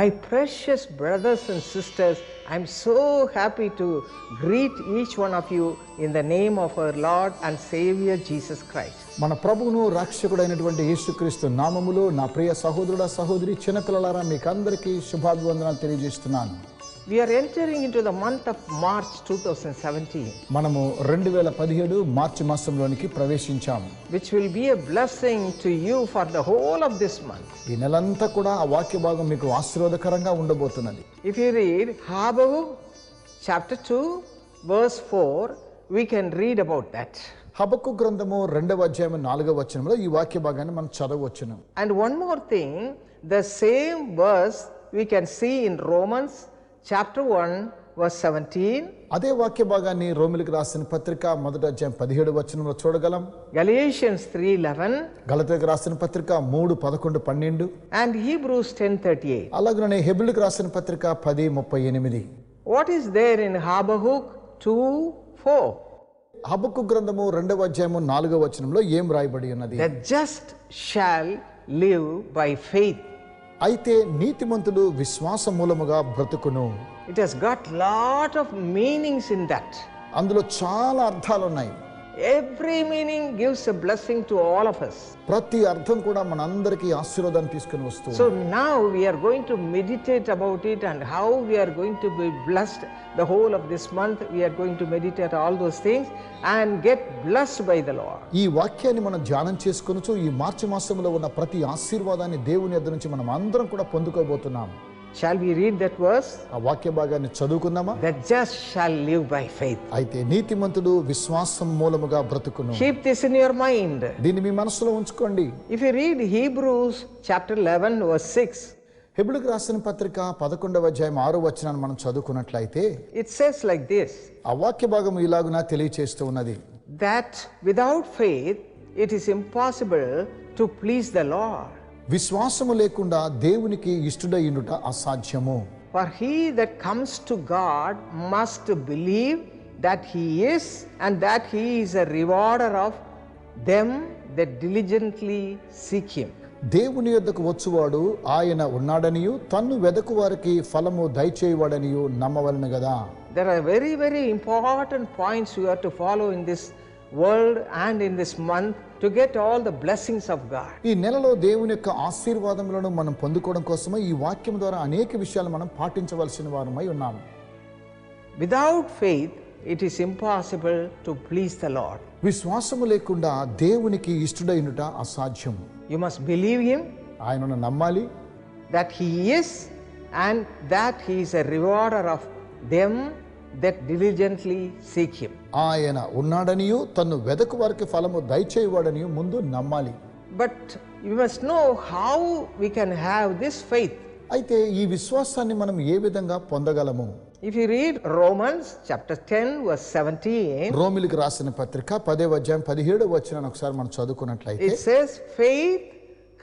My precious brothers and sisters, I am so happy to greet each one of you in the name of our Lord and Savior Jesus Christ. మన ప్రభువును రక్షకుడైనటువంటి యేసుక్రీస్తు నామములో నా ప్రియ సహోదరుడా సహోదరి చిన్నపిల్లలారా మీకు అందరికీ శుభాభివందనాలు తెలియజేస్తున్నాను. We are entering into the month of March 2017. మనము 2017 మార్చి మాసంలోనికి ప్రవేశించాము. Which will be a blessing to you for the whole of this month. ఈ నెలంతా కూడా ఆ వాక్య భాగం మీకు ఆశీర్వాదకరంగా ఉండబోతున్నది. If you read Habakkuk chapter 2 verse 4, we can read about that. హబక్కు గ్రంథము 2వ అధ్యాయం 4వ వచనంలో ఈ వాక్య భాగాన్ని మనం చదవవచ్చును. And one more thing, the same verse we can see in Romans chapter 1 verse 17. అదే వాక్య భాగాన్ని రోమిలికి రాసిన పత్రిక 1వ అధ్యాయం 17వ వచనంలో చూడగలం. Galatians 3:11 గలతీయులకు రాసిన పత్రిక 3:11-12 and Hebrews 10:38. అలాగనే హెబ్రీయులకు రాసిన పత్రిక 10:38. What is there in Habakkuk 2:4? హబక్కు గ్రంథము 2వ అధ్యాయము 4వ వచనంలో ఏం రాయబడి ఉన్నది? The just shall live by faith. అయితే నీతిమంతుడు విశ్వాస మూలముగా బ్రతుకును. It has got lot of meanings in that. అందులో చాలా అర్థాలు ఉన్నాయి. Every meaning gives a blessing to all of us. ప్రతి అర్థం కూడా మనందరికీ ఆశీర్వాదాన్ని తీసుకుని వస్తుంది. So now we are going to meditate about it and how we are going to be blessed the whole of this month. We are going to meditate all those things and get blessed by the Lord. ఈ వాక్యాన్ని మనం ధ్యానం చేసుకొనుచు ఈ మార్చి మాసంలో ఉన్న ప్రతి ఆశీర్వాదాన్ని దేవుని యొద్ద నుంచి మనం అందరం కూడా పొందుకోబోతున్నాం. Shall we read that verse? ఆ వాక్య భాగాన్ని చదువుకుందామా? The just shall live by faith. అయితే నీతిమంతుడు విశ్వాసం మూలముగా బ్రతుకును. Keep this in your mind. దీన్ని మీ మనసులో ఉంచుకోండి. If you read Hebrews chapter 11 verse 6, హెబ్రీయులకు రాసిన పత్రిక 11వ అధ్యాయం 6వ వచనాన్ని మనం చదువుకున్నట్లయితే it says like this, ఆ వాక్య భాగం ఇలాగున తెలియచేస్తూ ఉన్నది. that without faith it is impossible to please the Lord. విశ్వాసము లేకుండా దేవునికి ఇష్టుడైయుట అసాధ్యము. For he that comes to God must believe that he is, and that he is a rewarder of them that diligently seek him. దేవుని యొద్దకు వచ్చువాడు ఆయన ఉన్నాడనియు తన్ను వెదకు వారికి ఫలము దయచేయువాడనియు నమ్మవలెను గదా. There are very, very important points you have to follow in this world and in this month to get all the blessings of God. ఈ నెలలో దేవుని యొక్క ఆశీర్వాదములను మనం పొందుకోవడం కోసమే ఈ వాక్యం ద్వారా అనేక విషయాలు మనం పాటించవలసిన వారమై ఉన్నాము. Without faith it is impossible to please the Lord. విశ్వాసము లేకుండా దేవునికి ఇష్టుడైయుట అసాధ్యం. You must believe him, ఆయనను నమ్మాలి, that he is, and that he is a rewarder of them that diligently seek him. ఆయన ఉన్నాడనియు తన్ను వెదకు వారికి ఫలము దయచేయువాడనియు ముందు నమ్మాలి. But you must know how we can have this faith. అయితే ఈ విశ్వాసాన్ని మనం ఏ విధంగా పొందగలము? If you read Romans chapter 10 verse 17, రోమిలికి రాసిన పత్రిక 10వ అధ్యాయం 17వ వచనాన్ని ఒకసారి మనం చదువుకున్నట్లయితే it says faith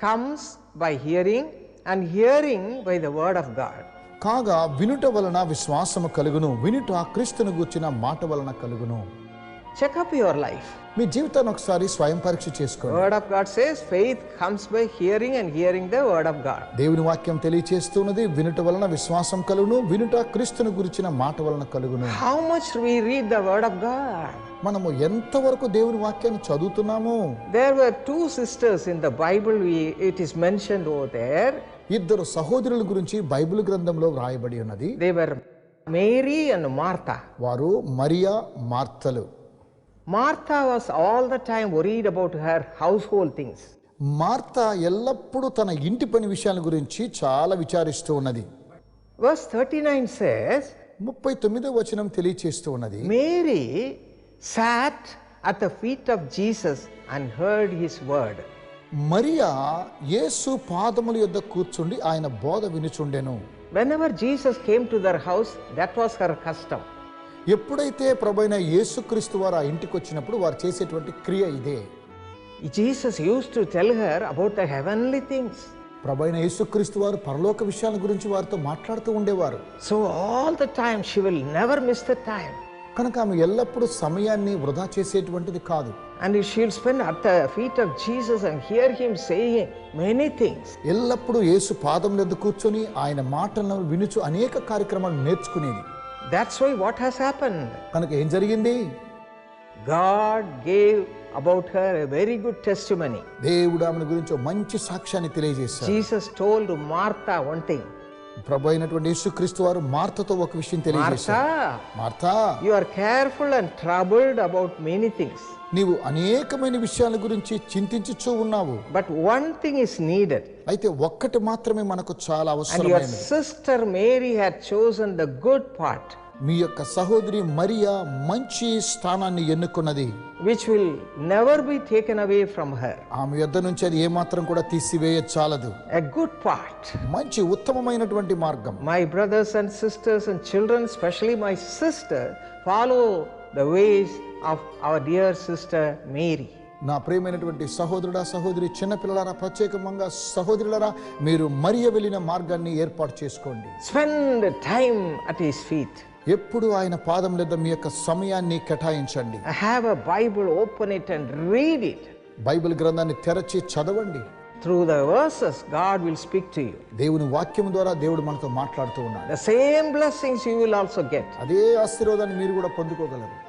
comes by hearing and hearing by the word of God. కాగా వినుట వలన విశ్వాసము కలుగును, వినుట క్రీస్తును గూర్చిన మాట వలన కలుగును. Check up your life. మీ జీవితాన్ని ఒకసారి స్వయం పరీక్ష చేసుకోండి. Word of God says faith comes by hearing and hearing the word of God. దేవుని వాక్యం తెలియచేస్తున్నది వినుట వలన విశ్వాసం కలుగును, వినుట క్రీస్తును గురించిన మాట వలన కలుగును. How much we read the word of God? మనము ఎంతవరకు దేవుని వాక్యాన్ని చదువుతున్నాము? There were two sisters in the Bible, it is mentioned over there. ఇద్దరు సహోదరుల గురించి బైబిల్ గ్రంథంలో వ్రాయబడి ఉన్నది. They were Mary and Martha. వారు Mariya మార్తలు. Martha was all the time worried about her household things. Martha ఎల్లప్పుడూ తన ఇంటి పని విషయాల గురించి చాలా విచారిస్తూ ఉన్నది. Verse 39 says, 39వ వచనం తెలియచేస్తూ ఉన్నది, Mary sat at the feet of Jesus and heard his word. Mariya యేసు పాదముల యొద్ద కూర్చుండి ఆయన బోధ వినుచుండెను. Whenever Jesus came to their house, that was her custom. ఎప్పుడైతే ప్రభువైన యేసుక్రీస్తు వారు ఆ ఇంటికి వచ్చినప్పుడు వారు చేసేటువంటి క్రియ ఇదే. Jesus used to tell her about the heavenly things. ప్రభువైన యేసుక్రీస్తు వారు పరలోక విషయాల గురించి వారితో మాట్లాడుతూ ఉండేవారు. So all the time she will never miss the time. కనుక ఆమె ఎల్లప్పుడూ సమయాన్ని వృధా చేసేటువంటిది కాదు. And she will spend at the feet of Jesus and hear him saying many things. ఎల్లప్పుడూ యేసు పాదం వద్ద కూర్చొని ఆయన మాటలను వినుచు అనేక కార్యక్రమాలు నేర్చుకునేది. That's why what has happened? కనుక ఏం జరిగింది? God gave about her a very good testimony. దేవుడు ఆమె గురించి మంచి సాక్ష్యాన్ని తెలియజేశాడు. Jesus told Martha one thing. ప్రభు అయినటువంటి యేసుక్రీస్తు వారు మార్తతో ఒక విషయం తెలియజేశారు. Martha, you are careful and troubled about many things. నీవు అనేకమైన విషయాల గురించి చింతించుచూ ఉన్నావు. But one thing is needed. అయితే ఒక్కటి మాత్రమే మనకు చాలా And అవసరమైనది. your sister Mary had chosen the good part. మీ యొక్క సహోదరి మరియా మంచి స్థానాన్ని ఎన్నుకున్నది, which will never be taken away from her. ఆమె యొద్ద నుంచి అది ఏమాత్రం కూడా తీసివేయ చాలదు. A good part. మంచి ఉత్తమమైనటువంటి మార్గం. My brothers and sisters and children, especially my sister, follow the ways of our dear sister Mary. నా ప్రియమైనటువంటి సహోదరుడా సహోదరి, చిన్నపిల్లలారా, ప్రత్యేకంగా సహోదరులారా, మీరు మరియ వెళ్ళిన మార్గాన్ని ఏర్పాటు చేసుకోండి. Spend time at his feet. ఎప్పుడు ఆయన పాదం లేదా మీ యొక్క సమయాన్ని కేటాయించండి. Have a Bible, open it and read it. Bible గ్రంథాన్ని తెరచి చదవండి. Through the verses God will speak to you. దేవుని వాక్యం ద్వారా దేవుడు మనతో మాట్లాడుతూ ఉన్నాడు. The same blessings you will also get. అదే ఆశీర్వాదాన్ని మీరు కూడా పొందుకోగలరు.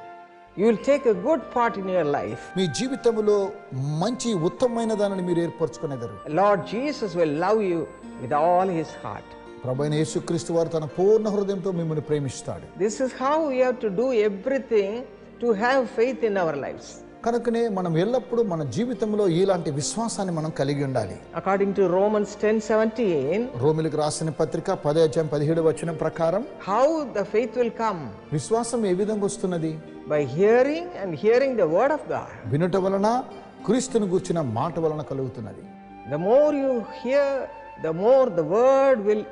You will take a good part in your life. మీ జీవితంలో మంచి ఉత్తమమైన దానిని మీరు ఏర్పరచుకునేదారు. Lord Jesus will love you with all his heart. ప్రభువైన యేసుక్రీస్తు వారు తన పూర్ణ హృదయంతో మిమ్మల్ని ప్రేమిస్తాడు. This is how we have to do everything to have faith in our lives. కనుకనే మనం ఎల్లప్పుడూ మన జీవితంలో ఇలాంటి విశ్వాసాన్ని మనం కలిగి ఉండాలి. According to Romans 10:17, రోమీయులకు రాసిన పత్రిక 10:17 ప్రకారం, how the faith will come? విశ్వాసం ఏ విధంగా వస్తున్నది? By hearing, and hearing the word of God. వినుట వలన, క్రీస్తును గూర్చిన మాట వలన కలుగుతున్నది. The more you hear, the more the word will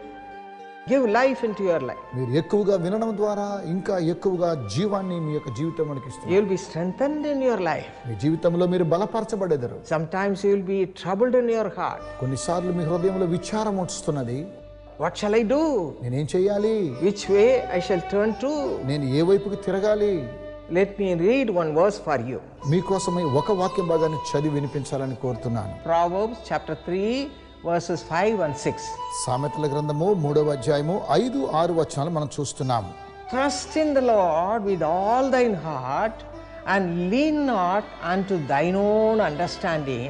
give life into your life. మీరు ఎక్కువగా వినడం ద్వారా ఇంకా ఎక్కువగా జీవాన్ని మీ యొక్క జీవితంలోకి ఇస్తుంది. You will be strengthened in your life. మీ జీవితంలో మీరు బలపరచబడేదారు. Sometimes you will be troubled in your heart. కొన్నిసార్లు మీ హృదయంలో విచారం వస్తున్నది. What shall I do? నేనేం చేయాలి? Which way I shall turn to? నేను ఏ వైపుకి తిరగాలి? Let me read one verse for you. మీకోసమై ఒక వాక్య భాగాన్ని చదివి వినిపించాలని కోరుతున్నాను. Proverbs chapter 3 verses 5 and 6. సామెతల గ్రంథము 3:5-6 మనం చూస్తున్నాము. Trust in the Lord with all thine heart, and lean not unto thine own understanding.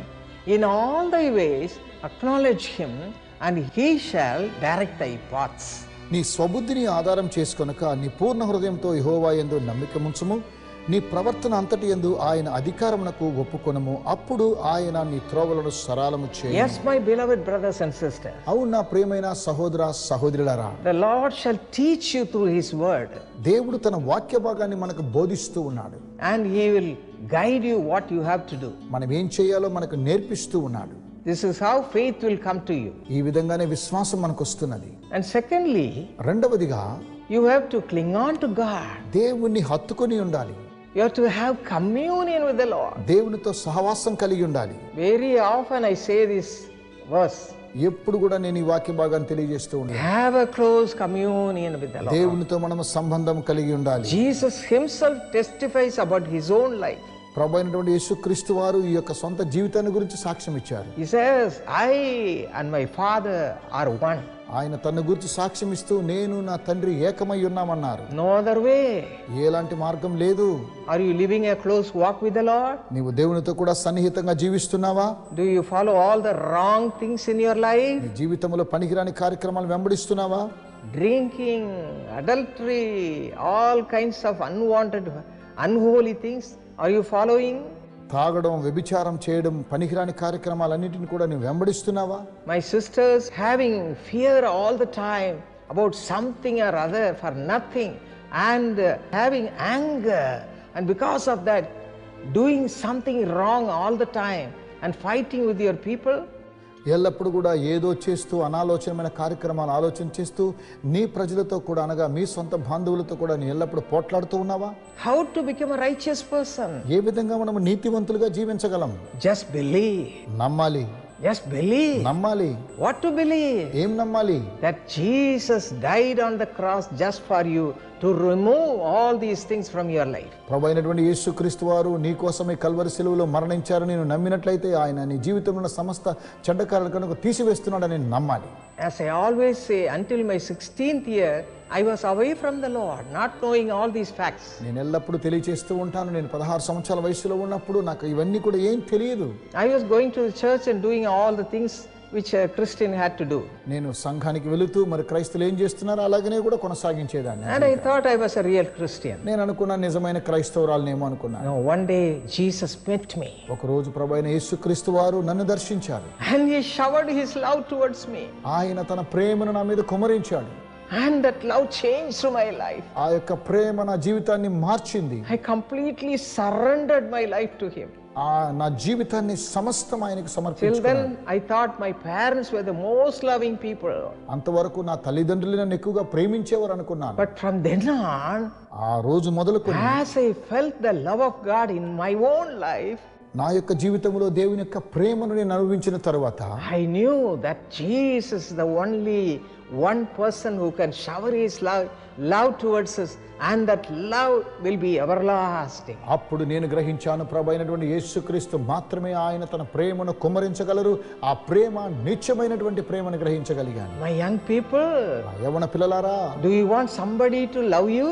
In all thy ways acknowledge him, and he shall direct thy paths. నీ స్వబుద్ధిని ఆధారం చేసుకొనక నీ పూర్ణ హృదయంతో యెహోవా యందు నమ్మికముంచుము. నీ ప్రవర్తన అంతటి యందు ఆయన అధికారమునకు ఒప్పుకొనుము. అప్పుడు ఆయన నీ త్రోవలను సరళము చేయును. Yes, my beloved brothers and sisters. అవును నా ప్రియమైన సహోదర సహోదరులారా, The Lord shall teach you through his word. దేవుడు తన వాక్య భాగాన్ని మనకు బోధిస్తూ ఉన్నాడు. And he will guide you what you have to do. మనం ఏం చేయాలో మనకు నేర్పిస్తూ ఉన్నాడు. This is how faith will come to you. ఈ విధంగానే విశ్వాసం మనకు వస్తున్నది. And secondly, రెండవదిగా you have to cling on to God. దేవుణ్ణి హత్తుకొని ఉండాలి. You have to have communion with the Lord. దేవునితో సహవాసం కలిగి ఉండాలి. Very often I say this verse. ఎప్పుడు కూడా నేను ఈ వాక్య భాగాన్ని తెలియజేస్తూ ఉంటాను. Have a close communion with the Lord. దేవునితో మనము సంబంధం కలిగి ఉండాలి. Jesus himself testifies about his own life. ప్రభు అయినటువంటి యేసుక్రీస్తు వారు ఈ యొక్క సొంత జీవితాన్ని గురించి సాక్ష్యం ఇచ్చారు. He says, I and my Father are one. ఆయన తన గురించి సాక్ష్యం ఇస్తూ నేను నా తండ్రి ఏకమై ఉన్నామన్నారు. No other way. ఎలాంటి మార్గం లేదు. Are you living a close walk with the Lord? నీవు దేవునితో కూడా సన్నిహితంగా జీవిస్తున్నావా? Do you follow all the wrong things in your life? నీ జీవితంలో పనికిరాని కార్యక్రమాలు వెంబడిస్తున్నావా? Drinking, adultery, all kinds of unwanted, unholy things. Are you following? తాగడం, వ్యభిచారం చేయడం, పనికిరాని కార్యక్రమాలన్నిటిని కూడా నువ్వు వెంబడిస్తున్నావా? My sisters having fear all the time about something or other for nothing, and having anger, and because of that doing something wrong all the time and fighting with your people. ఎల్లప్పుడు కూడా ఏదో చేస్తూ అనాలోచనమైన కార్యక్రమాలు ఆలోచన చేస్తూ నీ ప్రజలతో కూడా అనగా మీ సొంత బాంధవులతో కూడా నీ ఎల్లప్పుడు పోట్లాడుతూ ఉన్నావా? How to become a righteous person? ఏ విధంగా మనం నీతివంతులుగా జీవించగలం? Just believe. నమ్మాలి. Yes, believe. నమ్మాలి. What to believe? ఏం నమ్మాలి? That Jesus died on the cross just for you to remove all these things from your life. ప్రభు అయినటువంటి యేసుక్రీస్తు వారు నీ కోసమే కల్వరి శిలువలో మరణించారు నేను నమ్మినట్లయితే ఆయన నీ జీవితంలో ఉన్న సమస్త చెడ్డకారాల కనుక తీసివేస్తున్నాడని నమ్మాలి. As I always say, until my 16th year, I was away from the Lord, not knowing all these facts. నేను ఎల్లప్పుడూ తెలియజేస్తూ ఉంటాను, నేను 16 సంవత్సరాల వయసులో ఉన్నప్పుడు నాకు ఇవన్నీ కూడా ఏం తెలియదు. I was going to the church and doing all the things which a Christian had to do. నేను సంఘానికి వెళుతూ మరి క్రైస్తవులు ఏం చేస్తున్నారో అలాగనే కూడా కొనసాగించేదాన్ని. And I thought I was a real Christian. నేను అనుకున్నా నిజమైన క్రైస్తవురాలనేమో అనుకున్నాను. No, one day Jesus met me. ఒక రోజు ప్రభు అయిన యేసుక్రీస్తు వారు నన్ను దర్శించారు. And he showered his love towards me. ఆయన తన ప్రేమను నా మీద కుమ్మరించాడు. And that love changed my life. ఆ యొక్క ప్రేమ నా జీవితాన్ని మార్చింది. I completely surrendered my life to him. నా జీవితాన్ని సమస్తం ఆయనకు Till సమర్పించుకున్నాను. then I thought my parents were the most loving people. అంతవరకు నా తల్లిదండ్రులు నన్ను ఎక్కువగా ప్రేమించేవారు అనుకున్నాను. But from then on, ఆ రోజు మొదలుకొని as I felt the love of God in my own life, నా యొక్క జీవితంలో దేవుని యొక్క ప్రేమను నేను అనుభవించిన తరువాత I knew that Jesus is the only one person who can shower his love towards us, and that love will be everlasting. అప్పుడు నేను గ్రహించాను ప్రభు అయినటువంటి యేసుక్రీస్తు మాత్రమే ఆయన తన ప్రేమను కుమ్మరించగలరు. ఆ ప్రేమ నిత్యమైనటువంటి ప్రేమను గ్రహించగలిగాను. My young people, యవ్వన పిల్లలారా, do you want somebody to love you?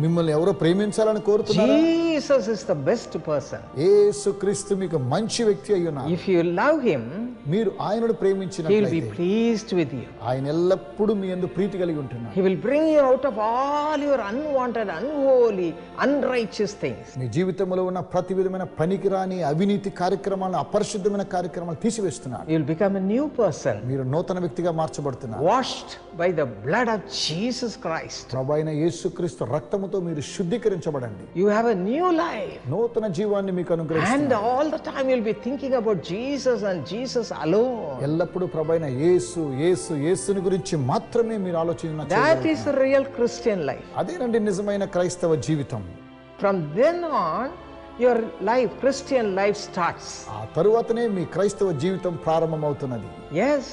మిమ్మల్ని ఎవరో ప్రేమించాలని కోరుతున్నారా? Jesus is the best person. యేసుక్రీస్తు మీకు మంచి వ్యక్తి అయ్యున్నారు. If you love him, మీరు ఆయనను he will be ప్రేమించినట్లయితే pleased with you. ఆయన ఎల్లప్పుడూ మీ యందు ప్రీతి కలిగి ఉంటున్నారు. He will bring you out of all your unwanted, unholy, unrighteous things. మీ జీవితంలో ఉన్న ప్రతి విధమైన పనికిరాని అవినీతి కార్యక్రమాలను, అపరిశుద్ధమైన కార్యక్రమాలు తీసివేస్తున్నారు. You will become a new person, మీరు నూతన వ్యక్తిగా మార్చబడుతున్నారు. washed by the blood of Jesus Christ. ప్రభు అయిన యేసుక్రీస్తు రక్తముతో మీరు శుద్ధీకరించబడండి. You have a new life. నూతన జీవాన్ని మీకు And అనుగ్రహిస్తున్నారు. all the time you'll be thinking about Jesus and Jesus alone. ఎల్లప్పుడూ ప్రభు అయిన యేసు యేసు యేసుని గురించి మాత్రమే మీరు ఆలోచన That is a real Christian life. అదేనండి నిజమైన క్రైస్తవ జీవితం. From then on, your life, Christian life starts. ఆ తరువాతనే మీ క్రైస్తవ జీవితం ప్రారంభమవుతున్నది. Yes,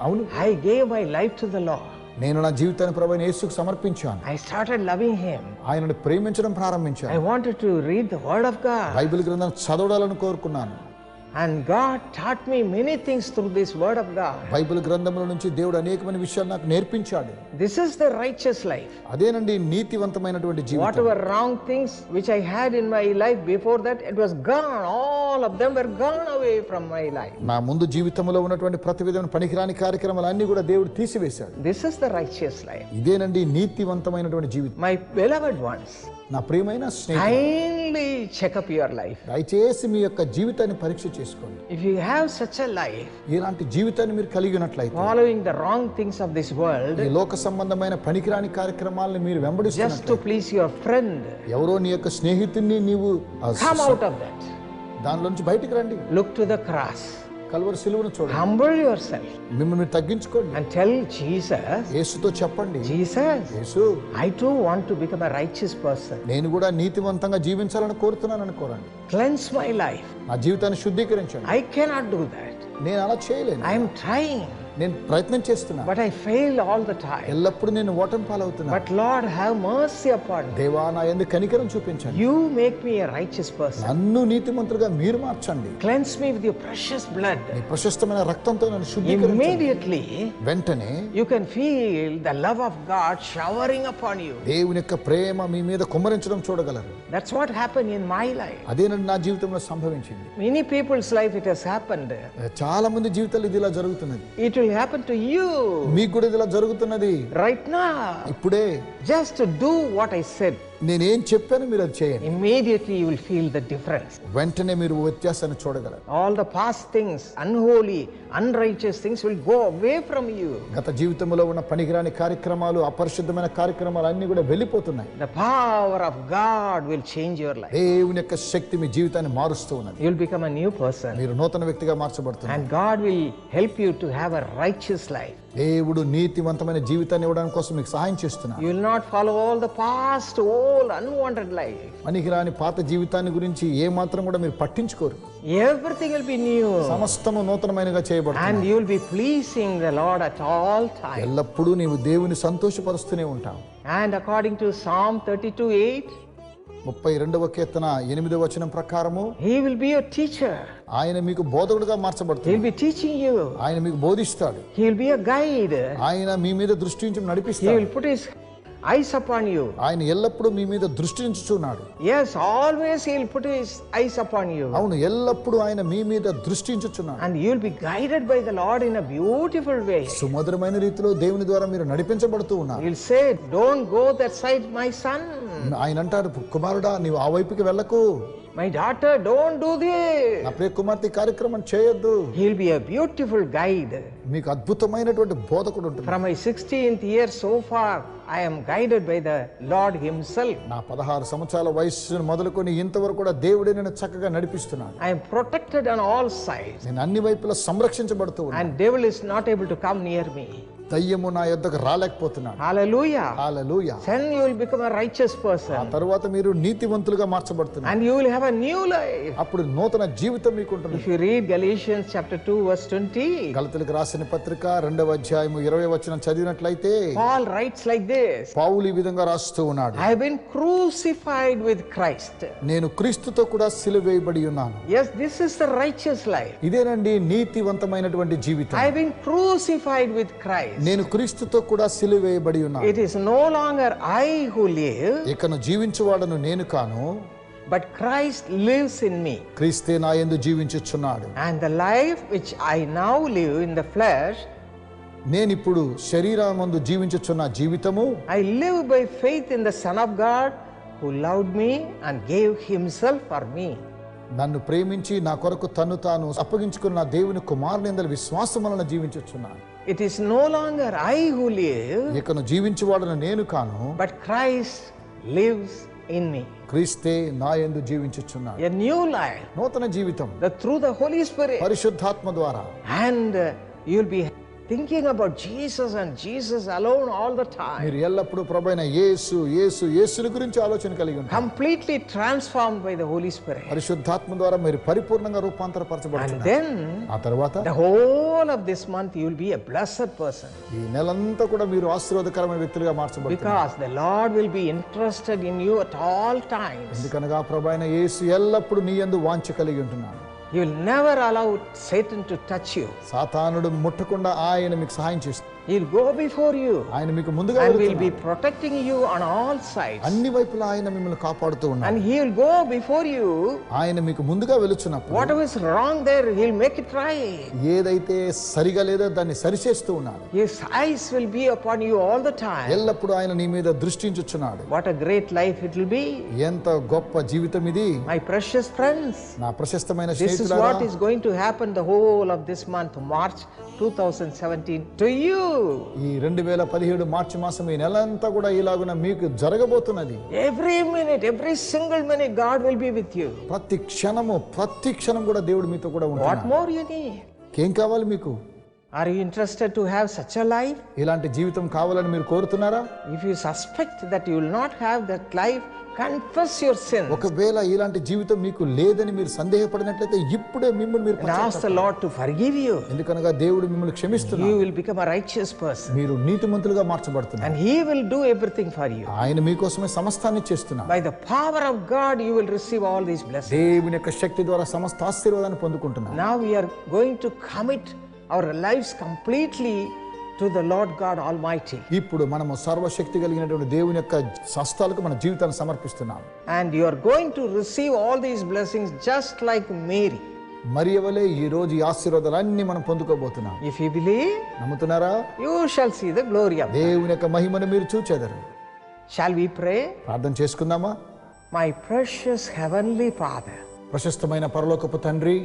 అవును, I gave my life to the Lord. నేను నా జీవితాన్ని ప్రభు అయిన యేసుకు సమర్పించాను. I started loving him. ఆయనను ప్రేమించడం I ప్రారంభించాను. wanted to read the Word of God. Bible గ్రంథాన్ని చదవాలని కోరుకున్నాను. And God taught me many things through this Word of God. Bible గ్రంథముల నుంచి దేవుడు అనేకమైన విషయాలు నాకు నేర్పించాడు. This is the righteous life. అదేనండి నీతివంతమైనటువంటి జీవితం. Whatever wrong things which I had in my life before that, it was gone. All of them were gone away from my life. నా ముందు జీవితంలో ఉన్నటువంటి ప్రతి విధమైన పనికిరాని కార్యక్రమాలు అన్ని కూడా దేవుడు తీసివేశాడు. This is the righteous life. ఇదేనండి నీతివంతమైనటువంటి జీవితం. My beloved ones, నా ప్రియమైన స్నేహితులు, kindly check up your life. దయచేసి మీ యొక్క జీవితాన్ని పరీక్ష చేసుకోండి. If you have such a life, ఇలాంటి జీవితాన్ని మీరు కలిగి ఉన్నట్లయితే, following the wrong things of this world, ఈ లోక సంబంధమైన పనికిరాని కార్యక్రమాలను మీరు just వెంబడిస్తున్నట్లయితే, to please your friend, ఎవరో నీ యొక్క స్నేహితుడిని నీవు come out of that. దానిలో నుంచి బయటికి రండి. Look to the cross. Calvary సిలువను చూడండి. Humble yourself మిమ్మల్ని మీరు తగ్గించుకోండి. and tell Jesus, యేసుతో చెప్పండి, Jesus, Yesu, I too want to become a righteous person. నేను కూడా నీతివంతంగా జీవించాలని కోరుతున్నాను అనుకోరండి. Cleanse my life. నా జీవితాన్ని శుద్ధీకరించండి. I cannot do that. నేను అలా చేయలేను. I am trying, నేను ప్రయత్నం చేస్తున్నా, but I fail all the time. ఎల్లప్పుడూ నేను ఓటమి పాలవుతున్నా. But Lord, have mercy upon me. దేవా నా యందు కనికరం చూపించండి. You make me a righteous person. నన్ను నీతిమంతులుగా మీరు మార్చండి. Cleanse me with your precious blood. నీ ప్రశస్తమైన రక్తంతో నన్ను శుద్ధీకరించండి. Immediately, వెంటనే you can feel the love of God showering upon you. దేవుని యొక్క ప్రేమ మీ మీద కుమ్మరించడం చూడగలరు. That's what happened in my life. అదేనండి నా జీవితంలో సంభవించింది. Many people's life it has happened. చాలా మంది జీవితాలు ఇది ఇలా జరుగుతున్నది. It will happen to you మీకు కూడా ఇది ఇలా జరుగుతున్నది. right now. ఇప్పుడే Just do what I said. నేనేం చెప్పాను మీరు అది చేయండి. Immediately you will feel the difference. వెంటనే మీరు వ్యత్యాసాన్ని చూడగలరు. All the past things, unholy, unrighteous things will go away from you. గత జీవితంలో ఉన్న పనికిరాని కార్యక్రమాలు, అపరిశుద్ధమైన కార్యక్రమాలు అన్ని కూడా వెళ్ళిపోతున్నాయి. The power of God will change your life. దేవుని యొక్క శక్తి మీ జీవితాన్ని మారుస్తూ ఉన్నది. You will become a new person. మీరు నూతన వ్యక్తిగా మార్చబడుతున్నారు. And God will help you to have a righteous life. దేవుడు నీతివంతమైన జీవితాన్ని ఇవ్వడానికి కోసం మీకు సహాయం చేస్తున్నారు. You will not follow all the past old unwanted life. పనికిరాని పాత జీవితాన్ని గురించి ఏ మాత్రం కూడా మీరు పట్టించుకోరు. Everything will be new. సమస్తము నూతనమైనగా చేయబడుతుంది. And you will be pleasing the Lord at all times. ఎల్లప్పుడూ నీవు దేవుని సంతోషపరుస్తూనే ఉంటావు. And according to Psalm 32:8, 32వ కీర్తన 8వ వచనం ప్రకారము He will be your teacher. ఆయన మీకు బోధకుడుగా He మార్చబడుతుంది. will be teaching you. ఆయన మీకు బోధిస్తాడు. He will be a guide. ఆయన మీ మీద దృష్టి ఉంచి He నడిపిస్తాడు. will put His eyes upon you. ఆయన ఎల్లప్పుడూ మీ మీద దృష్టి ఉంచుచున్నాడు. Yes, always He will put His eyes upon you. అవును, ఎల్లప్పుడూ ఆయన మీ మీద దృష్టి ఉంచుచున్నాడు. And you will be guided by the Lord in a beautiful way. సుమధురమైన రీతిలో దేవుని ద్వారా మీరు నడిపించబడుతూ ఉన్నారు. He will say, don't go that side, my son. ఆయన అంటాడు, కుమారుడా నీవు ఆ వైపుకి వెళ్ళకు. My daughter, don't do this. నా ప్రియ కుమార్తె కార్యక్రమం చేయొద్దు. He will be a beautiful guide. మీకు అద్భుతమైనటువంటి బోధకుడు ఉంటుంది. From my 16th year so far, I am guided by the Lord Himself. నా 16 సంవత్సరాల వయస్సు మొదలుకొని ఇంతవరకు కూడా దేవుడే నన్ను చక్కగా నడిపిస్తున్నాడు. I am protected on all sides. నేను అన్ని వైపులా సంరక్షించబడుతూ ఉన్నాను. And devil is not able to come near me. దయ్యము నా యొద్దకు రాలేకపోతున్నాడు. Hallelujah. Hallelujah. Then you will become a righteous ఆ person. తరువాత మీరు నీతివంతులుగా మార్చబడుతున్నారు. And you will have a new life. అప్పుడు నూతన జీవితం మీకు ఉంటుంది. If you read Galatians chapter 2 verse 20, గలతీయులకు రాసిన పత్రిక 2వ అధ్యాయము 20వ వచనం చదివినట్లయితే Paul writes like this, పౌలు ఈ విధంగా రాస్తూ ఉన్నాడు. I have been crucified with Christ. నేను క్రీస్తుతో కూడా సిలువ వేయబడి ఉన్నాను. Yes, this is the righteous life. ఇదేనండి నీతివంతమైనటువంటి జీవితం. I have been crucified with Christ. నేను క్రీస్తుతో కూడా సిలువ వేయబడి ఉన్నాను. It is no longer I who live, ఇకను జీవించువాడను నేను కాను, but Christ lives in me. క్రీస్తే నా యందు జీవించుచున్నాడు. And the life which I now live in the flesh, నేనిప్పుడు శరీరమందు జీవించుచున్న జీవితము I live by faith in the Son of God who loved me and gave Himself for me. నన్ను ప్రేమించి నా కొరకు తన్ను తాను అప్పగించుకున్న దేవుని కుమారునిందల విశ్వాసం వలన జీవించుచున్నాను. It is no longer I who live, ఇకను జీవించువాడను నేను కాను, but Christ lives in me. క్రీస్తే నా యందు జీవించుచున్నాడు. A new life, నూతన జీవితం through the Holy Spirit. పరిశుద్ధాత్మ ద్వారా. And you will be thinking about Jesus and Jesus alone all the time. మీరు ఎల్లప్పుడూ ప్రభువైన యేసు యేసు యేసుని గురించి ఆలోచన కలిగి ఉంటారు. Completely transformed by the Holy Spirit. పరిశుద్ధాత్మ ద్వారా మీరు పరిపూర్ణంగా And రూపాంతరపరచబడుతున్నారు. then ఆ తర్వాత the whole of this month you will be a blessed person, ఈ నెలంతా కూడా మీరు ఆశీర్వాదకరమైన వ్యక్తులుగా మార్చబడుతున్నారు. because the Lord will be interested in you at all times. ఎందుకనగా ప్రభువైన యేసు ఎల్లప్పుడూ నీ యందు వాంఛ కలిగి ఉంటున్నాడు. He will never allow Satan to touch you. సాతానుడు ముట్టకుండా ఆయన మీకు సహాయం చేస్తాడు. He will go before you ఆయన మీకు ముందుగా and will వెళుతున్నాడు. be protecting you on all sides. అన్ని వైపులా ఆయన మిమ్మల్ని కాపాడుతూ ఉన్నాడు. And He will go before you. ఆయన మీకు ముందుగా వెళుచున్నప్పుడు Whatever is wrong there, He will make it right. ఏదైతే సరిగా లేదో దాన్ని సరిచేస్తూ ఉన్నాడు. His eyes will be upon you all the time. ఎల్లప్పుడూ ఆయన నీ మీద దృష్టించుచున్నాడు. What a great life it will be. ఎంత గొప్ప జీవితం ఇది. My precious friends, నా ప్రశస్తమైన this is స్నేహితులారా, what is going to happen the whole of this month, March 2017, to you. ఈ 2017 మార్చి మాసం ఈ నెలంతా కూడా ఇలాగున మీకు జరగబోతున్నది. Every minute, every single minute, God will be with you. ప్రతి క్షణం కూడా దేవుడు మీతో కూడా What ఉంటాడు. more you need? ఏం కావాలి మీకు? Are you interested to have such a life? ఇలాంటి జీవితం కావాలని మీరు కోరుతున్నారా? If you suspect that you will not have that life, confess your sin ఒకవేళ ఇలాంటి జీవితం మీకు లేదని మీరు సందేహపడినట్లయితే ఇప్పుడే మిమ్మల్ని మీరు and ask the Lord to forgive you. ఎందుకనగా దేవుడు మిమ్మల్ని క్షమిస్తున్నాడు. You will become a righteous person మీరు నీతిమంతులుగా మార్చబడుతున్నారు. and He will do everything for you. ఆయన మీకోసమే సమస్తాన్ని చేస్తున్నాడు. By the power of God, you will receive all these blessings. దేవుని యొక్క శక్తి ద్వారా సమస్త ఆశీర్వాదాన్ని పొందుకుంటున్నారు. Now we are going to commit our lives completely to the Lord God Almighty. ఇప్పుడు మనము సర్వశక్తి కలిగినటువంటి దేవుని యొక్క హస్తాలకు మన జీవితాన్ని సమర్పిస్తున్నాం. And you are going to receive all these blessings just like Mary. మరియ వలె ఈ రోజు ఈ ఆశీర్వాదాలన్నీ మనం పొందుకోబోతున్నాం. If you believe, నమ్ముతున్నారా? you shall see the glory of God. దేవుని యొక్క మహిమను మీరు చూచెదరు. Shall we pray? ప్రార్థన చేసుకుందామా? My precious heavenly Father, ప్రశస్తమైన పరలోకపు తండ్రి,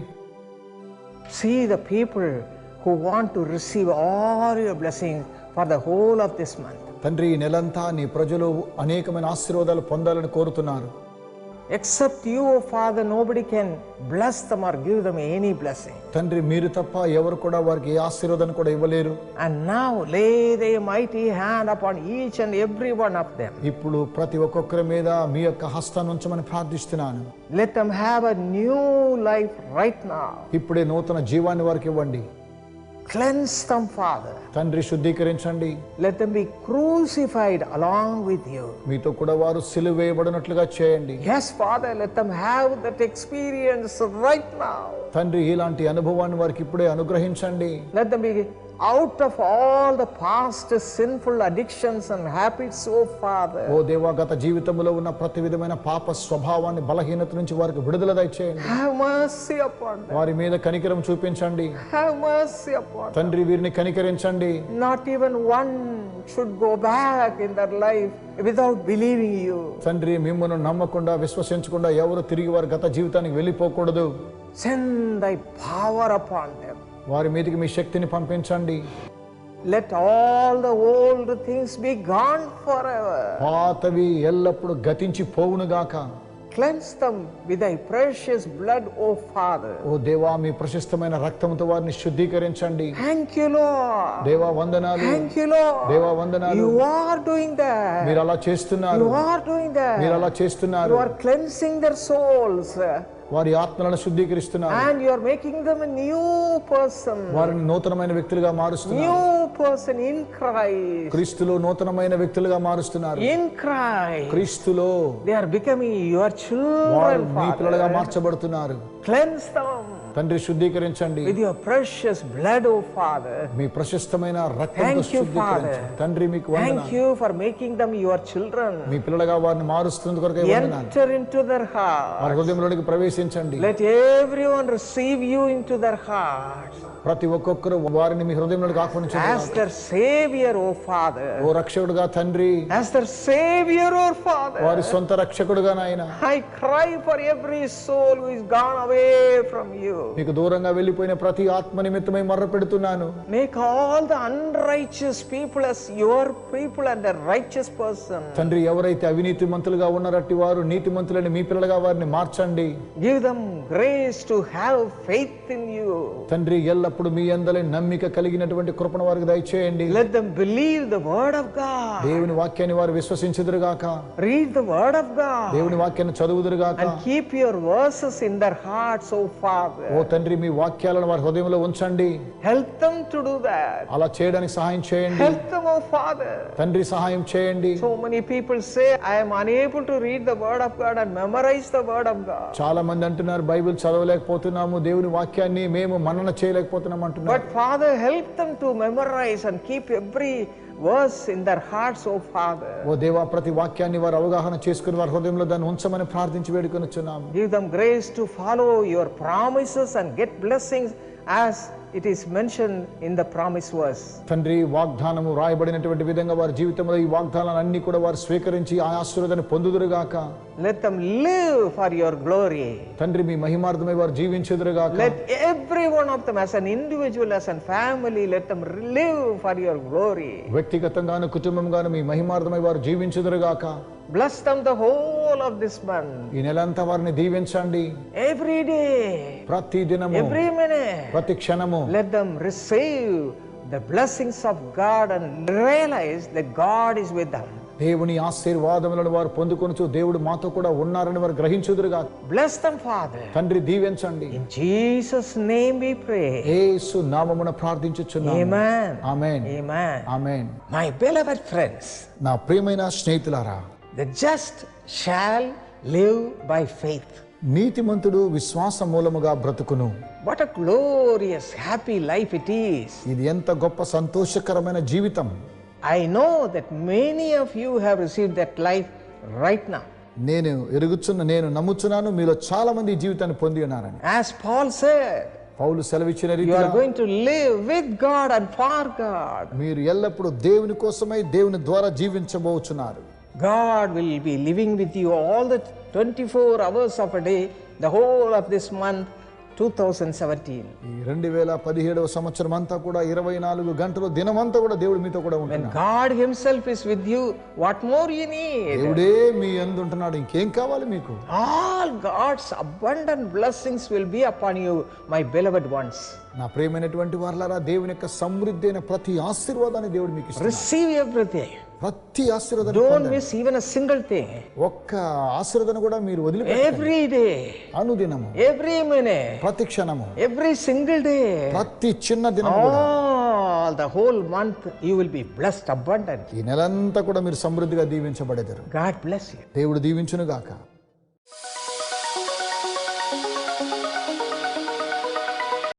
see the people who want to receive all your blessings for the whole of this month. తండ్రి ఈ నెలంతా నీ ప్రజలు అనేకమైన ఆశీర్వాదాలు పొందాలని కోరుతున్నారు. Except you, O Father, nobody can bless them or give them any blessing. తండ్రి మీరు తప్ప ఎవరు కూడా వారికి ఏ ఆశీర్వాదాన్ని కూడా ఇవ్వలేరు. And now lay thy mighty hand upon each and every one of them. ఇప్పుడు ప్రతి ఒక్కొక్కరి మీద మీ యొక్క హస్తాన్ని ఉంచమని ప్రార్థిస్తున్నాను. Let them have a new life right now. ఇప్పుడే నూతన జీవాన్ని వారికి ఇవ్వండి. Cleanse them, Father. తండ్రి శుద్ధీకరించండి. Let them be crucified along with you. మీతో కూడా వారు సిలువ వేయబడినట్లుగా చేయండి. Yes, Father, let them have that experience right now. తండ్రి ఇలాంటి అనుభవాన్ని వారికి ఇప్పుడే అనుగ్రహించండి. Let them be out of all the past sinful addictions and habits, oh Father. ఓ దేవా, గత జీవితంలో ఉన్న ప్రతి విధమైన పాప స్వభావాన్ని, బలహీనత నుంచి వారికి విడుదల దయచేయండి. Have mercy upon them. వారి మీద కనికరం చూపించండి. Have mercy upon them. తండ్రి వీరిని కనికరించండి. Not even one should go back in their life without believing you. తండ్రి మిమ్మల్ని నమ్మకుండా, విశ్వసించకుండా ఎవరు తిరిగి వారి గత జీవితానికి వెళ్ళిపోకూడదు. Send thy power upon them. వారి మీదకి మీ శక్తిని పంపించండి. Let all the old things be gone forever. పాతవి ఎల్లప్పుడు గతించి పోవునుగాక. Cleanse them with thy precious blood, O Father. ఓ దేవా, మీ ప్రశస్తమైన రక్తంతో వారిని శుద్ధీకరించండి. Thank you, Lord. దేవా వందనాలు. Thank you, Lord. దేవా వందనాలు. You are doing that. మీరు అలా చేస్తున్నారు. You are doing that. మీరు అలా చేస్తున్నారు. You are cleansing their souls. వారి ఆత్మలను శుద్ధీకరిస్తున్నారు. And you are making them a new person. వారిని నూతనమైన వ్యక్తులుగా మారుస్తున్నారు. New person in Christ. క్రీస్తులో నూతనమైన వ్యక్తులుగా మారుస్తున్నారు. In Christ. క్రీస్తులో They are becoming your వారు children, మీ పిల్లలుగా Father. మార్చబడుతున్నారు. Cleanse them తండ్రి శుద్ధీకరించండి. with your precious blood, O Father. మీ ప్రశస్తమైన రక్తంతో Thank you, శుద్ధీకరించండి. Father. తండ్రి మీకు Thank వందనాలు. you for making them your children. మీ పిల్లలుగా వారిని మారుస్తున్నందుకు కొరకే వందనాలు. Enter into their heart. వారి హృదయంలోనికి ప్రవేశించండి. Let everyone receive you into their hearts ప్రతి ఒక్కొక్కరు వారిని మీ హృదయంలోనికి as ఆహ్వానించండి. their Savior, O Father. ఓ రక్షకుడుగా తండ్రి, As their Savior, O Father. వారి సొంత రక్షకుడుగా నాయన, I cry for every soul who is gone away from you. మీకు దూరంగా వెళ్ళిపోయిన ప్రతి ఆత్మ నిమిత్తమై మొర్ర పెడుతున్నాను. Make all the unrighteous people as your people and a righteous person. తండ్రి, ఎవరైతే అవినీతిమంతులుగా ఉన్నారట్టి వారు నీతిమంతులని మీ పిల్లలుగా వారిని మార్చండి. Give them grace to have faith in you. తండ్రి, ఎల్లప్పుడు మీ యందలి నమ్మిక కలిగినటువంటి కృపను వారికి దయచేయండి. Let them believe the word of God. దేవుని వాక్యాన్ని వారు విశ్వసించుదురుగాక. Read the word of God దేవుని వాక్యాన్ని చదువుదురుగాక. and keep your verses in their hearts, O Father. ఓ తండ్రి, మీ వాక్యాలను వారి హృదయంలో ఉంచండి. Help them to do that. అలా చేయడానికి సహాయం చేయండి. Help them, O Father. తండ్రి, సహాయం చేయండి. So many people say, I am unable to read the word of God and memorize the word of God. చాలా మంది అంటున్నారు, బైబిల్ చదవలేకపోతున్నాము, దేవుని వాక్యాన్ని మేము మనన చేయలేకపోతున్నాం అంటున్నారు. But Father, help them to memorize and keep every verse in their hearts, O Father. ఓ దేవా, ప్రతి వాక్యాన్ని వారు అవగాహన చేసుకుని వారి హృదయంలో దాన్ని ఉంచమని ప్రార్థించి వేడుకొనుచున్నాము. Give them grace to follow your promises and get blessings as it is mentioned in the promise verse. తండ్రి, వాగ్దానము రాయబడినటువంటి విధంగా వారి జీవితంలో ఈ వాగ్దానాలన్నీ కూడా వారు స్వీకరించి ఆ ఆశీర్వాదాన్ని పొందుదురుగాక. Let them live for your glory. తండ్రి, మీ మహిమార్థమై వారు జీవించుదురుగాక. Let every one of them as an individual, as a family, let them live for your glory. వ్యక్తిగతంగాను కుటుంబంగాను మీ మహిమార్థమై వారు జీవించుదురుగాక. Bless them the whole of this month. ఈ నెలంతా వారిని దీవించండి. Every day, ప్రతి దినము, every minute. ప్రతి క్షణము Let them receive the blessings of God and realize that God is with them. దేవుని ఆశీర్వాదములను వారు పొందుకొనుచు దేవుడు మాతో కూడా ఉన్నారని వారు గ్రహించుదురుగాక. Bless them, Father. తండ్రి, దీవించండి. In Jesus' name we pray. యేసు నామమున ప్రార్థించుచున్నాము. Amen. Amen. Amen. Amen. My beloved friends, నా ప్రియమైన స్నేహితులారా, the just shall live by faith. నీతిమంతుడు విశ్వాస మూలముగా బ్రతుకును. What a glorious, happy life it is. ఇది ఎంత గొప్ప సంతోషకరమైన జీవితం. I know that many of you have received that life right now. నేను నమ్ముచున్నాను మీలో చాలా మంది ఈ జీవితాన్ని పొంది ఉన్నారని. As Paul said, పౌలు సెలవిచ్చిన you రీతిగా are going to live with God and for God. మీరు ఎల్లప్పుడూ దేవుని కోసమై దేవుని ద్వారా జీవించబోచున్నారు. God will be living with you all the 24 hours of a day, the whole of this month, 2017. ఈ 2017వ సంవత్సరం అంతా కూడా 24 గంటలు దినమంతా కూడా దేవుడు మీతో కూడా When ఉంటున్నాడు. God Himself is with you, what more you need? దేవుడే మీ యందు ఉంటున్నాడు, ఇంకేం కావాలి మీకు? All God's abundant blessings will be upon you, my beloved ones. నా ప్రియమైనటువంటి వారలారా, దేవుని యొక్క సమృద్ధి అయిన ప్రతి ఆశీర్వాదాన్ని దేవుడు మీకు ఇస్తున్నాడు. Receive everything. ప్రతి ఆశీర్వాదాన్ని Don't పొందండి. miss even a single thing. ఒక్క ఆశీర్వాదం కూడా మీరు వదిలిపెట్టకండి. Every day, అనుదినము, every minute, ప్రతి క్షణము, every single day, ప్రతి చిన్న దినము కూడా, all the whole month, you will be blessed abundantly. ఈ నెలంతా కూడా మీరు సమృద్ధిగా దీవించబడేదారు. God bless you. దేవుడు దీవించును గాక.